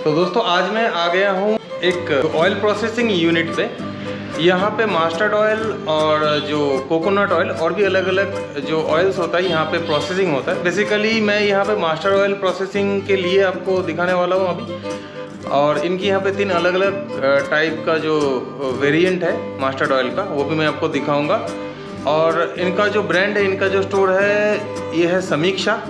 तो दोस्तों आज मैं आ गया हूँ एक ऑयल प्रोसेसिंग यूनिट पे। यहाँ पे मस्टर्ड ऑयल और जो कोकोनट ऑयल और भी अलग अलग जो ऑयल्स होता है यहाँ पे प्रोसेसिंग होता है। बेसिकली मैं यहाँ पे मस्टर्ड ऑयल प्रोसेसिंग के लिए आपको दिखाने वाला हूँ अभी। और इनकी यहाँ पे 3 अलग अलग टाइप का जो वेरिएंट है मस्टर्ड ऑयल का, वो भी मैं आपको दिखाऊँगा। और इनका जो ब्रांड है, इनका जो स्टोर है, ये है समीक्षा।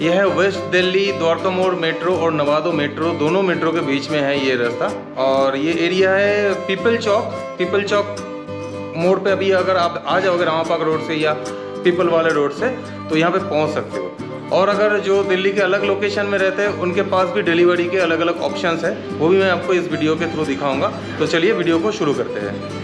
यह है वेस्ट दिल्ली द्वारका मोड़ मेट्रो और नवादो मेट्रो, दोनों मेट्रो के बीच में है ये रास्ता। और ये एरिया है पीपल चौक मोड़ पे। अभी अगर आप आ जाओगे रामापाक रोड से या पीपल वाले रोड से तो यहाँ पे पहुँच सकते हो। और अगर जो दिल्ली के अलग लोकेशन में रहते हैं उनके पास भी डिलीवरी के अलग अलग ऑप्शंस हैं, वो भी मैं आपको इस वीडियो के थ्रू दिखाऊँगा। तो चलिए वीडियो को शुरू करते हैं।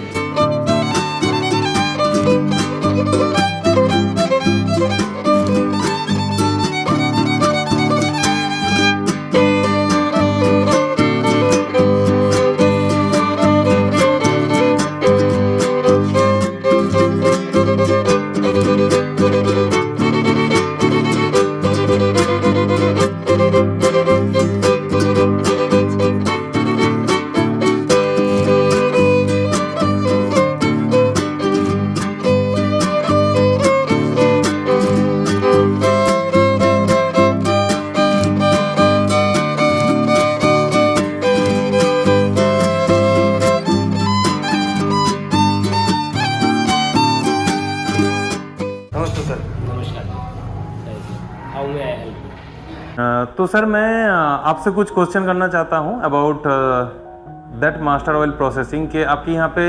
तो सर मैं आपसे कुछ क्वेश्चन करना चाहता हूँ about that mustard oil processing के आपके यहाँ पे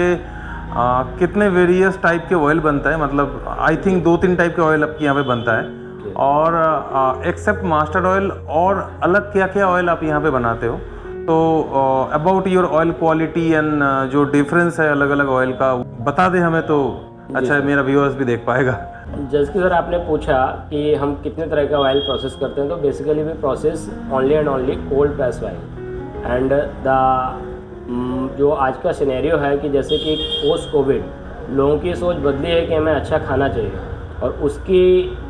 कितने वेरियस टाइप के ऑयल बनता है। मतलब आई थिंक 2-3 टाइप के ऑयल आपके यहाँ पे बनता है। और एक्सेप्ट मस्टर्ड ऑयल और अलग क्या क्या ऑयल आप यहाँ पे बनाते हो। तो about your oil quality and जो डिफरेंस है अलग अलग ऑयल का बता दे हमें, तो अच्छा है, मेरा व्यूअर्स भी देख पाएगा। जैसे कि सर आपने पूछा कि हम कितने तरह का ऑयल प्रोसेस करते हैं, तो basically we process only and only cold press oil. And the जो आज का सिनेरियो है कि जैसे कि पोस्ट कोविड लोगों की सोच बदली है कि हमें अच्छा खाना चाहिए, और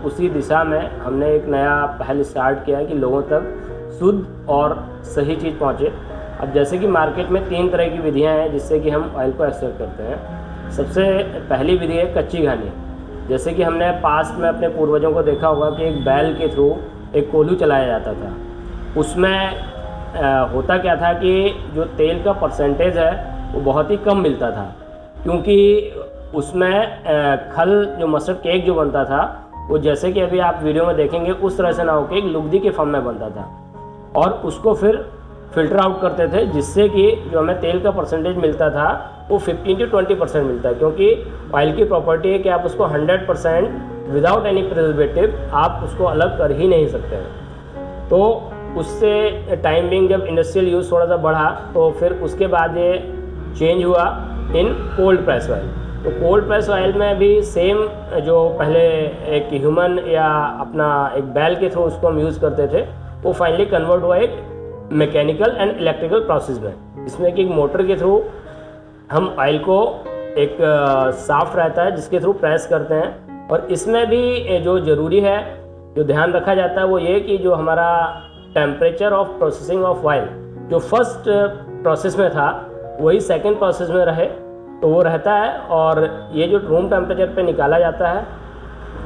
उसी दिशा में हमने एक नया पहल स्टार्ट किया है कि लोगों तक शुद्ध और सही चीज़ पहुँचे। अब जैसे कि मार्केट में 3 तरह की विधियाँ हैं जिससे कि हम ऑयल को एक्सट्रैक्ट करते हैं। सबसे पहली विधि है कच्ची घानी। जैसे कि हमने पास्ट में अपने पूर्वजों को देखा होगा कि एक बैल के थ्रू एक कोल्हू चलाया जाता था। उसमें होता क्या था कि जो तेल का परसेंटेज है वो बहुत ही कम मिलता था, क्योंकि उसमें खल जो मस्टर्ड केक जो बनता था वो जैसे कि अभी आप वीडियो में देखेंगे उस तरह से ना होकर एक लुगदी के फॉर्म में बनता था, और उसको फिर फिल्टर आउट करते थे, जिससे कि जो हमें तेल का परसेंटेज मिलता था वो 15 से 20% मिलता है। क्योंकि ऑयल की प्रॉपर्टी है कि आप उसको 100% विदाउट एनी प्रिजर्वेटिव आप उसको अलग कर ही नहीं सकते हैं। तो उससे टाइम बिंग जब इंडस्ट्रियल यूज़ थोड़ा सा बढ़ा तो फिर उसके बाद ये चेंज हुआ इन कोल्ड प्रेस ऑयल। तो कोल्ड प्रेस ऑयल में भी सेम जो पहले एक ह्यूमन या अपना एक बैल के थ्रू उसको हम यूज़ करते थे, वो फाइनली कन्वर्ट हुआ एक मैकेनिकल एंड इलेक्ट्रिकल प्रोसेस में, जिसमें कि एक मोटर के थ्रू हम ऑयल को एक साफ्ट रहता है जिसके थ्रू प्रेस करते हैं। और इसमें भी जो ज़रूरी है, जो ध्यान रखा जाता है, वो ये कि जो हमारा temperature of processing of oil जो फर्स्ट प्रोसेस में था वही सेकंड प्रोसेस में रहे तो वो रहता है। और ये जो रूम टेम्परेचर पे निकाला जाता है,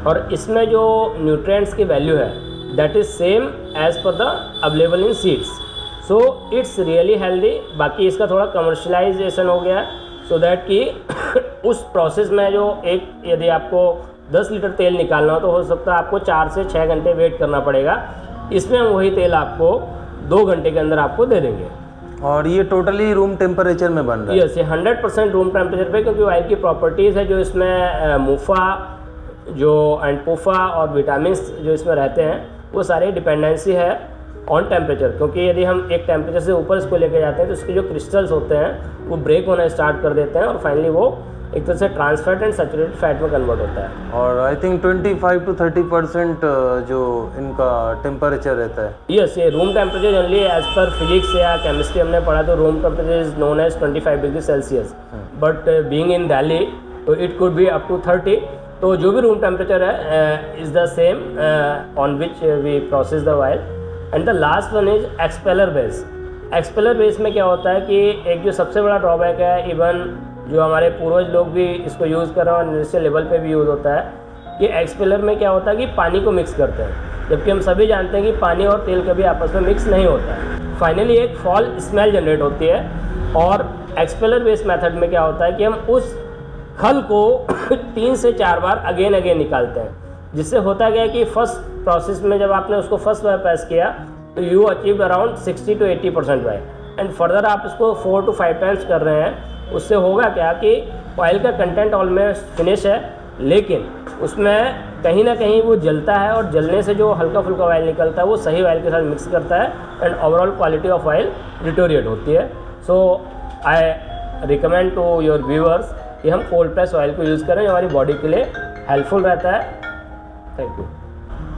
और इसमें जो न्यूट्रिएंट्स की वैल्यू है that is same as per the available in seeds. So it's really healthy. बाकी इसका थोड़ा कमर्शलाइजेशन हो गया सो दैट कि उस प्रोसेस में जो एक यदि आपको 10 लीटर तेल निकालना हो तो हो सकता है आपको 4 से 6 घंटे वेट करना पड़ेगा। इसमें हम वही तेल आपको 2 घंटे के अंदर आपको दे देंगे। और ये टोटली रूम टेम्परेचर में बन रहा है? यस, ये 100% रूम टेम्परेचर पे, क्योंकि ऑयल की प्रॉपर्टीज़ है जो इसमें मुफा जो एंड पोफा और विटामिन जो इसमें रहते हैं वो सारे डिपेंडेंसी है ऑन टेम्परेचर। क्योंकि यदि हम एक टेम्परेचर से ऊपर इसको लेके जाते हैं तो इसके जो क्रिस्टल्स होते हैं वो ब्रेक होना स्टार्ट कर देते हैं, और फाइनली वो एक तरह से trans fat and saturated fat में कन्वर्ट होता है। और आई थिंक 25 to 30% जो इनका टेम्परेचर रहता है। यस, ये रूम टेम्परेचर जनरली एज पर फिजिक्स या केमिस्ट्री हमने पढ़ा तो room temperature is known as 25 degree Celsius, but being in Delhi तो it could be up to 30। तो जो भी रूम टेम्परेचर है is the same on which we process the oil. And the last one is expeller base. Expeller base में क्या होता है कि एक जो सबसे बड़ा ड्रॉबैक है, इवन जो हमारे पूर्वज लोग भी इसको यूज़ कर रहे हैं और इंडस्ट्रियल लेवल पे भी यूज़ होता है, कि एक्सपेलर में क्या होता है कि पानी को मिक्स करते हैं, जबकि हम सभी जानते हैं कि पानी और तेल कभी आपस में मिक्स नहीं होता है। फाइनली एक फॉल स्मेल जनरेट होती है। और एक्सपेलर बेस मेथड में क्या होता है कि हम उस खल को 3 से 4 बार अगेन निकालते हैं, जिससे होता गया कि फर्स्ट प्रोसेस में जब आपने उसको फर्स्ट बार पास किया तो you achieve around 60 to 80% Y, and further आप इसको 4 to 5 टाइम्स कर रहे हैं। उससे होगा क्या कि ऑयल का कंटेंट ऑलमोस्ट फिनिश है, लेकिन उसमें कहीं ना कहीं वो जलता है, और जलने से जो हल्का फुल्का ऑयल निकलता है वो सही ऑयल के साथ मिक्स करता है, and overall quality of oil deteriorate होती है। So I recommend to your viewers कि हम कोल्ड प्रेस ऑयल को यूज़ करें, जो हमारी बॉडी के लिए हेल्पफुल रहता है। Thank you.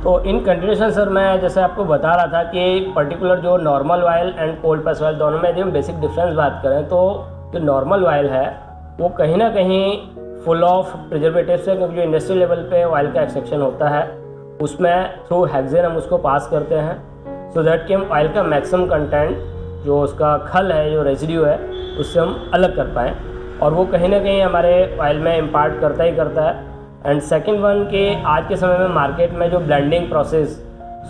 तो इन कंटिन्यूशन सर, मैं जैसे आपको बता रहा था कि पर्टिकुलर जो normal oil and cold press oil दोनों में यदि हम बेसिक डिफरेंस बात करें तो जो नॉर्मल ऑयल है वो कहीं ना कहीं फुल ऑफ प्रिजर्वेटिव्स है, क्योंकि जो इंडस्ट्रियल लेवल पे ऑयल का एक्सट्रैक्शन होता है उसमें थ्रू हेक्सेन हम उसको पास करते हैं, सो दैट कि हम ऑयल का मैक्सिमम कंटेंट जो उसका खल है, जो रेजिड्यू है, उससे हम अलग कर पाएँ, और वो कहीं ना कहीं हमारे ऑयल में इम्पार्ट करता ही करता है। एंड सेकंड वन कि आज के समय में मार्केट में जो ब्लेंडिंग प्रोसेस,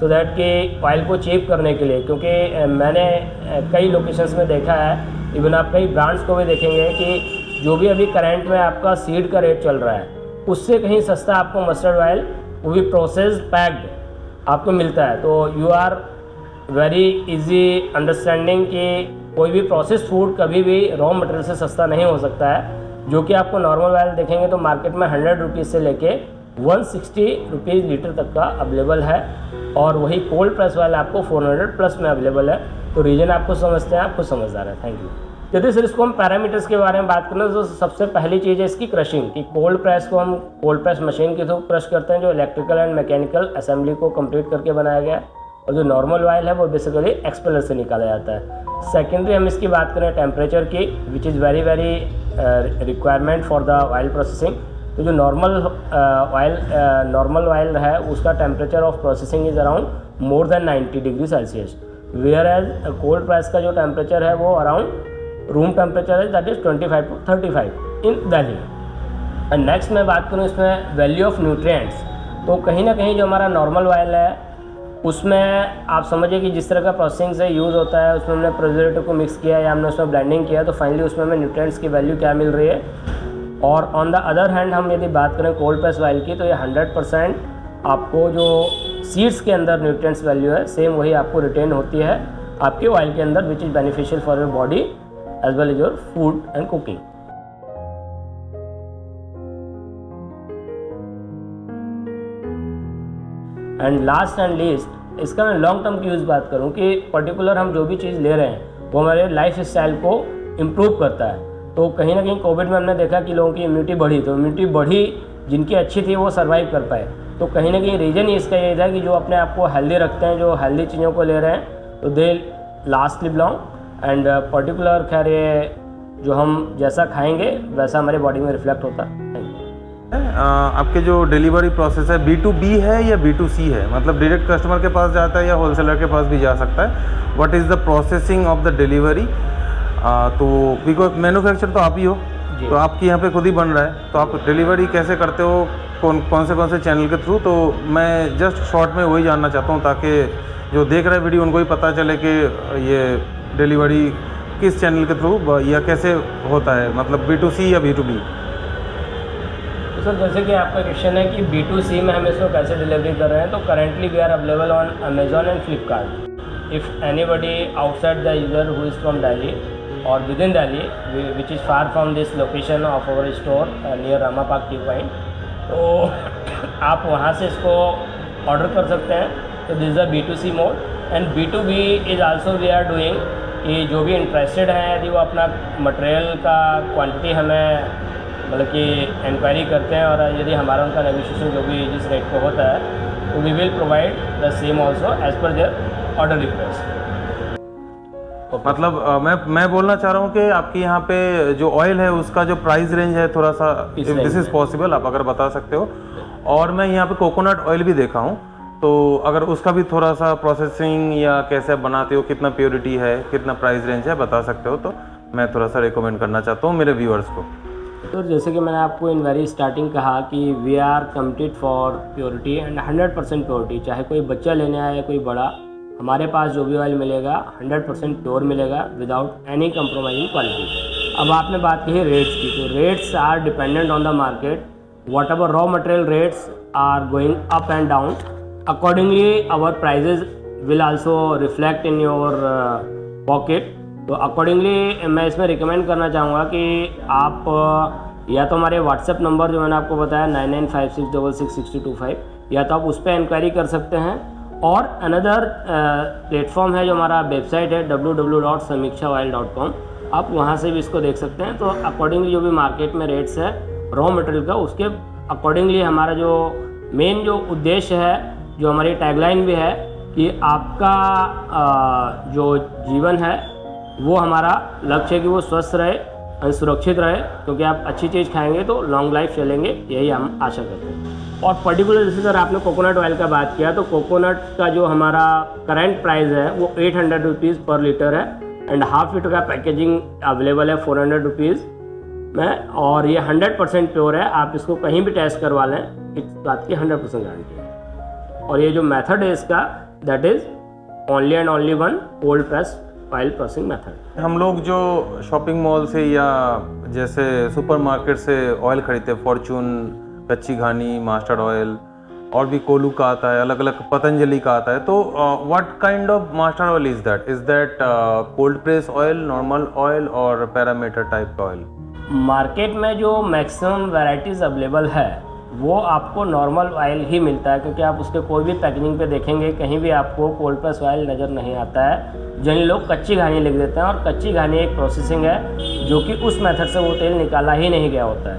सो दैट कि ऑयल को चीप करने के लिए, क्योंकि मैंने कई लोकेशंस में देखा है, इवन आप कई ब्रांड्स को भी देखेंगे कि जो भी अभी करंट में आपका सीड का रेट चल रहा है उससे कहीं सस्ता आपको मस्टर्ड ऑयल, वो भी प्रोसेस पैक्ड, आपको मिलता है। तो you are very easy understanding कि कोई भी प्रोसेस फूड कभी भी रॉ मटेरियल से सस्ता नहीं हो सकता है, जो कि आपको नॉर्मल ऑयल देखेंगे तो मार्केट में 100 रुपीज़ से लेके 160 रुपीज़ लीटर तक का अवेलेबल है, और वही कोल्ड प्रेस ऑयल आपको 400 प्लस में अवेलेबल है। तो रीजन आपको समझते हैं, आपको समझदार है। Thank you. यदि सर इसको हम पैरामीटर्स के बारे में बात करें तो सबसे पहली चीज़ है इसकी क्रशिंग, कि कोल्ड प्रेस को हम कोल्ड प्रेस मशीन के थ्रू क्रश करते हैं, जो इलेक्ट्रिकल एंड मैकेनिकल असेंबली को कंप्लीट करके बनाया गया है, और जो नॉर्मल ऑयल है वो बेसिकली एक्सपेलर से निकाला जाता है। सेकेंडरी हम इसकी बात करें टेम्परेचर की, which is very very requirement for the oil processing. तो जो नॉर्मल ऑयल है उसका temperature of processing is around more than 90 degree Celsius, where as cold press का जो टेम्परेचर है वो अराउंड रूम टेम्परेचर है, that is 25 to 35 in Delhi. And next मैं बात करूँ इसमें वैल्यू ऑफ न्यूट्रिएंट्स, तो कहीं ना कहीं जो हमारा नॉर्मल ऑयल है उसमें आप समझिए कि जिस तरह का प्रोसेसिंग से यूज़ होता है, उसमें हमने प्रिजर्वेटिव को मिक्स किया या हमने उसमें ब्लेंडिंग किया, तो फाइनली उसमें हमें न्यूट्रिएंट्स की वैल्यू क्या मिल रही है। और ऑन द अदर हैंड हम यदि बात करें कोल्ड प्रेस ऑयल की, तो ये 100% आपको जो सीड्स के अंदर न्यूट्रिएंट्स वैल्यू है सेम वही आपको रिटेन होती है आपके ऑयल के अंदर, which is beneficial for your body as well as your food and cooking. And last and least, इसका मैं लॉन्ग टर्म की यूज़ बात करूं कि पर्टिकुलर हम जो भी चीज़ ले रहे हैं वो हमारे लाइफ स्टाइल को इम्प्रूव करता है। तो कहीं ना कहीं कोविड में हमने देखा कि लोगों की इम्यूनिटी बढ़ी, तो इम्यूनिटी बढ़ी जिनकी अच्छी थी वो सर्वाइव कर पाए। तो कहीं ना कहीं रीज़न इसका ये था कि जो अपने आप को हेल्दी रखते हैं, जो हेल्दी चीज़ों को ले रहे हैं, तो they last live long. And particular खैर ये जो हम जैसा खाएंगे वैसा हमारे बॉडी में रिफ्लेक्ट होता है। आपके जो डिलीवरी प्रोसेस है B2B है या B2C है, मतलब डायरेक्ट कस्टमर के पास जाता है या होलसेलर के पास भी जा सकता है? What is the processing of the delivery? तो बिकॉज मैन्युफैक्चर तो आप ही हो, तो आपके यहाँ पे खुद ही बन रहा है, तो आप डिलीवरी कैसे करते हो, कौन से चैनल के थ्रू? तो मैं जस्ट शॉर्ट में वही जानना चाहता हूँ, ताकि जो देख रहे वीडियो उनको ही पता चले कि ये डिलीवरी किस चैनल के थ्रू या कैसे होता है, मतलब B2C या B2B। तो सर जैसे कि आपका क्वेश्चन है कि B2C में हम इसको कैसे डिलीवरी कर रहे हैं, तो currently we are available on Amazon and Flipkart. If anybody outside the user who is from Delhi और within Delhi which is far from this location of our store near Rama Park T point, तो आप वहाँ से इसको order कर सकते हैं। तो this is the B2C mode. And B2B is also we are doing, कि जो भी इंटरेस्टेड हैं यदि वो अपना मटेरियल का क्वांटिटी हमें मतलब कि इंक्वायरी करते हैं, और यदि हमारा उनका नेगोशिएशन जो भी जिस रेट पे होता है, तो we will provide the same also as per their order request. मतलब मैं बोलना चाह रहा हूँ कि आपके यहाँ पे जो ऑयल है उसका जो प्राइस रेंज है थोड़ा सा, इफ दिस इज़ पॉसिबल, आप अगर बता सकते हो। और मैं यहाँ पे कोकोनट ऑयल भी देखा हूँ, तो अगर उसका भी थोड़ा सा प्रोसेसिंग या कैसे बनाते हो, कितना प्योरिटी है, कितना प्राइस रेंज है, बता सकते हो तो मैं थोड़ा सा रिकमेंड करना चाहता हूँ मेरे व्यूअर्स को। तो जैसे कि मैंने आपको इन वेरी स्टार्टिंग कहा कि we are committed for purity and 100% purity. चाहे कोई बच्चा लेने आए या कोई बड़ा, हमारे पास जो भी ऑयल मिलेगा 100% प्योर मिलेगा विदाउट एनी कंप्रोमाइजिंग क्वालिटी। अब आपने बात की है रेट्स की, तो rates are dependent on the market. Whatever raw material rates are going up and down, accordingly our prices will also reflect in your pocket. तो accordingly मैं इसमें रिकमेंड करना चाहूँगा कि आप या तो हमारे व्हाट्सएप नंबर जो मैंने आपको बताया 9956666225, या तो आप उस पर इंक्वायरी कर सकते हैं, और अनदर प्लेटफॉर्म है जो हमारा वेबसाइट है www.samikshaoil.com, आप वहाँ से भी इसको देख सकते हैं। तो अकॉर्डिंगली जो भी मार्केट में रेट्स है रॉ मटेरियल का, उसके अकॉर्डिंगली हमारा जो मेन जो उद्देश्य है, जो हमारी टैगलाइन भी है कि आपका जो जीवन है वो हमारा लक्ष्य है कि वो स्वस्थ रहे और सुरक्षित रहे, क्योंकि आप अच्छी चीज़ खाएंगे तो लॉन्ग लाइफ चलेंगे, यही हम आशा करते हैं। और पर्टिकुलर जैसे सर आपने कोकोनट ऑयल का बात किया, तो कोकोनट का जो हमारा करंट प्राइस है वो 800 रुपीज़ पर लीटर है, एंड हाफ लीटर का पैकेजिंग अवेलेबल है 400 रुपीज़ में, और ये 100% प्योर है। आप इसको कहीं भी टेस्ट करवा लें, इस बात की 100% गारंटी है। और ये जो मेथड है इसका, that is only and only one cold press oil processing method. हम लोग जो शॉपिंग मॉल से या जैसे सुपरमार्केट से ऑयल खरीदते हैं, फॉर्चून, कच्ची घानी, मास्टर्ड ऑयल, और भी कोलू का आता है, अलग अलग पतंजलि का आता है, तो what kind of mastered oil is that? Is that cold press oil, normal oil और पैरामीटर टाइप का ऑयल? मार्केट में जो मैक्सिमम वैरायटीज़ अवेलेबल है वो आपको नॉर्मल ऑयल ही मिलता है, क्योंकि आप उसके कोई भी पैकेजिंग पे देखेंगे कहीं भी आपको कोल्ड प्रेस ऑयल नज़र नहीं आता है। जिन लोग कच्ची घानी लिख देते हैं, और कच्ची घानी एक प्रोसेसिंग है जो कि उस मेथड से वो तेल निकाला ही नहीं गया होता है।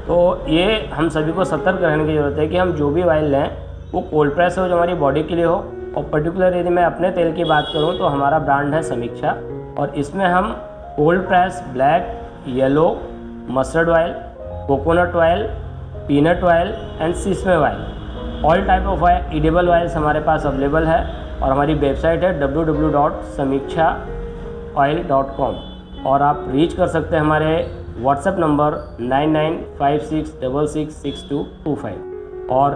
तो ये हम सभी को सतर्क रहने की ज़रूरत है कि हम जो भी ऑयल लें वो कोल्ड प्रेस हो, जो हमारी बॉडी के लिए हो। और पर्टिकुलर यदि मैं अपने तेल की बात करूँ तो हमारा ब्रांड है समीक्षा, और इसमें हम cold press, black, yellow, mustard oil, coconut oil, peanut oil and sesame oil, all type of oil edible oils हमारे पास अवेलेबल है। और हमारी वेबसाइट है www.samikshaoil.com, और आप रीच कर सकते हैं हमारे व्हाट्सएप नंबर 9956666225, और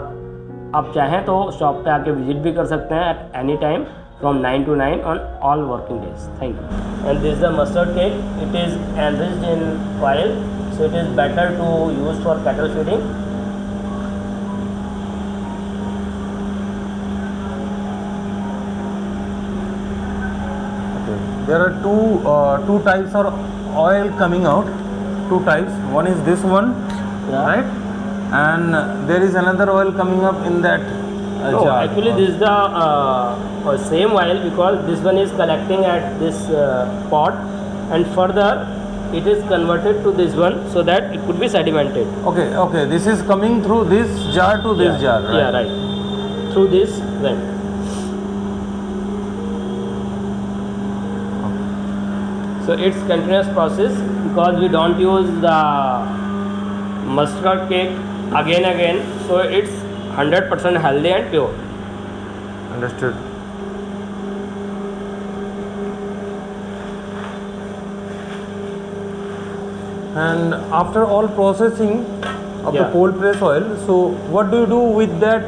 आप चाहें तो शॉप पे आके विजिट भी कर सकते हैं at any time from 9 to 9 on all working days. Thank you. And this is the mustard cake. It is enriched in oil, so it is better to use for cattle feeding. Okay. There are two types of oil coming out. Two types. One is this one, Yeah. right? And there is another oil coming up in that No, jar. actually this is the same oil, because this one is collecting at this pot, and further it is converted to this one so that it could be sedimented. Okay. This is coming through this jar to this jar, right? Yeah, right. Through this vent. So it's continuous process, because we don't use the mustard cake again, so it's 100% healthy and pure. Understood. And after all processing of the Yeah. cold press oil, so what do you do with that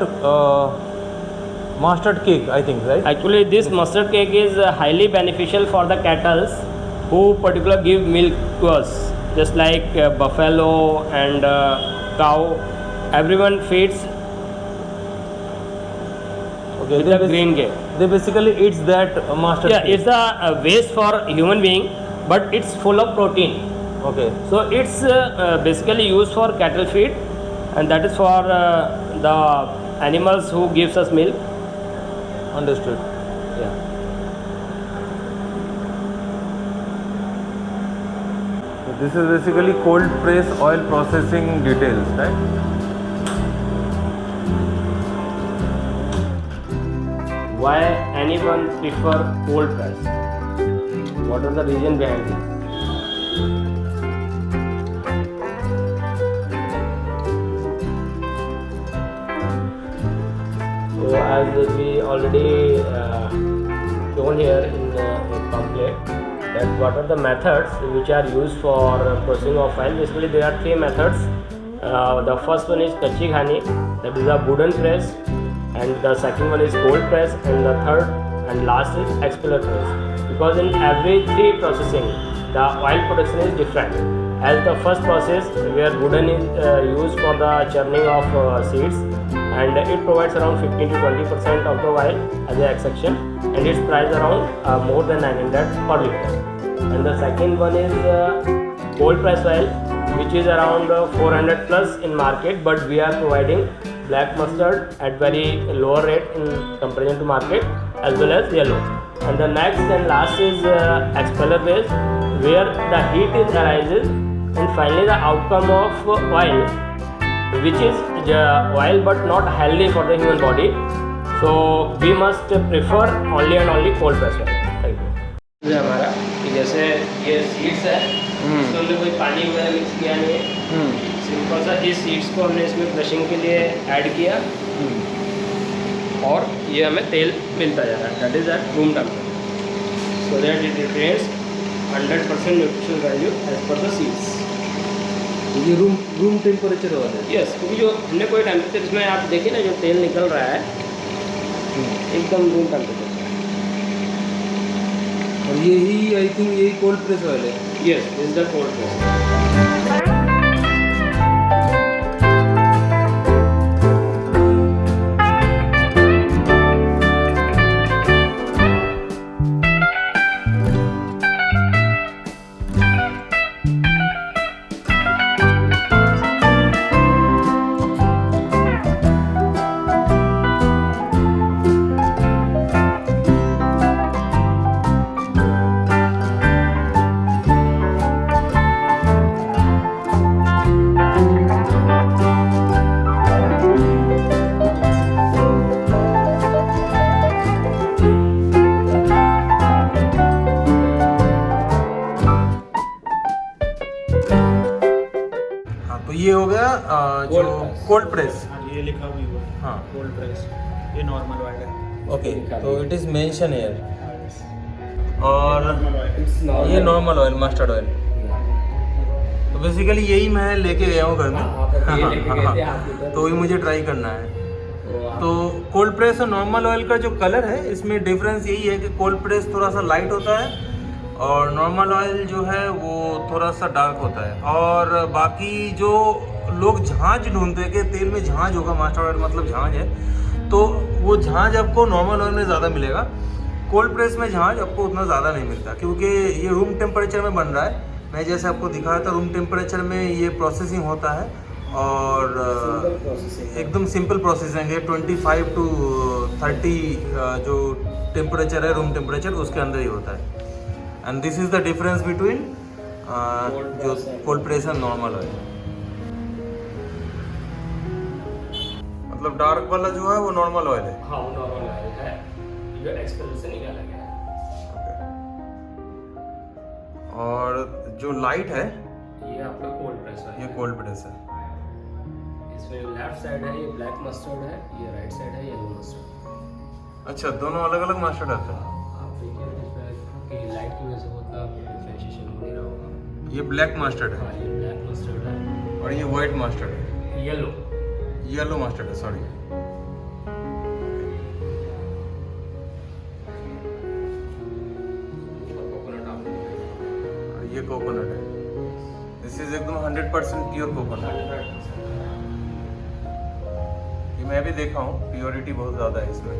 mustard cake? I think, right? Actually, this mustard cake is highly beneficial for the cattle who particularly give milk to us, just like buffalo and cow. Everyone feeds Okay. with the green cake. They basically eats that mustard Yeah, cake. it's a waste for human being, but it's full of protein. Okay. So it's basically used for cattle feed, and that is for the animals who gives us milk. Understood. Yeah. So this is basically cold press oil processing details, right? Why anyone prefer cold press? What are the reason behind it? तो So as we already shown here in a pamphlet, that what are the methods which are used for processing of oil. Basically there are three methods. The first one is kachi khani, that is a wooden press, and the second one is cold press, and the third and last is expeller press. Because in every three processing the oil production is different. As the first process where wooden is used for the churning of seeds, and it provides around 15 to 20% of the oil as a extraction, and its price around more than 900 per liter. And the second one is cold press oil, which is around 400 plus in market, but we are providing black mustard at very lower rate in comparison to market, as well as yellow. And the next and last is expeller base, where the heat is arises, and finally the outcome of oil, which is oil but not healthy for the human body. So we must prefer only and only cold press oil. Thank you. ये हमारा कि जैसे ये seeds है, इसमें हमने कोई पानी वगैरह मिक्स किया नहीं है, सिंपल सा इस सीड्स को हमने इसमें क्रशिंग के लिए ऐड किया, और ये हमें तेल मिलता जा रहा है, that is at room temperature, so that it retains 100% nutritional value as per the seeds. ये रूम टेम्परेचर वाला है. यस, क्योंकि जो हमने कोई टेम्परेचर इसमें आप देखिए ना, जो तेल निकल रहा है एकदम रूम टेम्परेचर. और यही आई थिंक यही कोल्ड प्रेस ऑयल है. Yes, this is the cold press. ये हो गया जो कोल्ड प्रेस. ये लिखा भी हुआ है. हाँ, कोल्ड प्रेस. ये नॉर्मल ऑयल है. ओके, तो इट इज मेंशन हियर. और ये नॉर्मल ऑयल, मस्टर्ड ऑयल. तो बेसिकली यही मैं लेके गया हूँ घर में. तो ये मुझे ट्राई करना है. तो कोल्ड प्रेस और नॉर्मल ऑयल का जो कलर है, इसमें डिफरेंस यही है कि कोल्ड प्रेस थोड़ा सा लाइट होता है और नॉर्मल ऑयल जो है वो थोड़ा सा डार्क होता है. और बाकी जो लोग झांझ ढूंढते हैं कि तेल में झांझ होगा, मस्टर्ड ऑयल मतलब झांझ है, तो वो झांझ आपको नॉर्मल ऑयल में ज़्यादा मिलेगा. कोल्ड प्रेस में झांझ आपको उतना ज़्यादा नहीं मिलता, क्योंकि ये रूम टेम्परेचर में बन रहा है. मैं जैसे आपको दिखाया था, रूम टेम्परेचर में ये प्रोसेसिंग होता है, और एकदम सिंपल प्रोसेसिंग है. 25 टू 30 जो टेम्परेचर है, रूम टेम्परेचर, उसके अंदर ही होता है. And this is the difference between जो cold press and normal oil. मतलब डार्क वाला जो है वो नॉर्मल ऑयल है. हाँ, वो नॉर्मल ऑयल है, जो एक्सपेलर से निकाला गया है. और जो लाइट है ये आपका कोल्ड प्रेस है. ये कोल्ड प्रेस है. इसमें लेफ्ट साइड है ये ब्लैक मस्टर्ड है, ये राइट साइड है येलो मस्टर्ड. अच्छा, दोनों अलग अलग मस्टर्ड आते हैं. आप देखिए कि लाइट की वजह से उतना डिफरेंशिएशन हो नहीं रहा होगा. ये ब्लैक मस्टर्ड है. हाँ, ये ब्लैक मस्टर्ड है, और ये वाइट मस्टर्ड है. येलो मस्टर्ड है, सॉरी. ये कोकोनट है. दिस इज एकदम 100% प्योर कोकोनट. ये मैं भी देखा हूँ, प्योरिटी बहुत ज़्यादा है इसमें.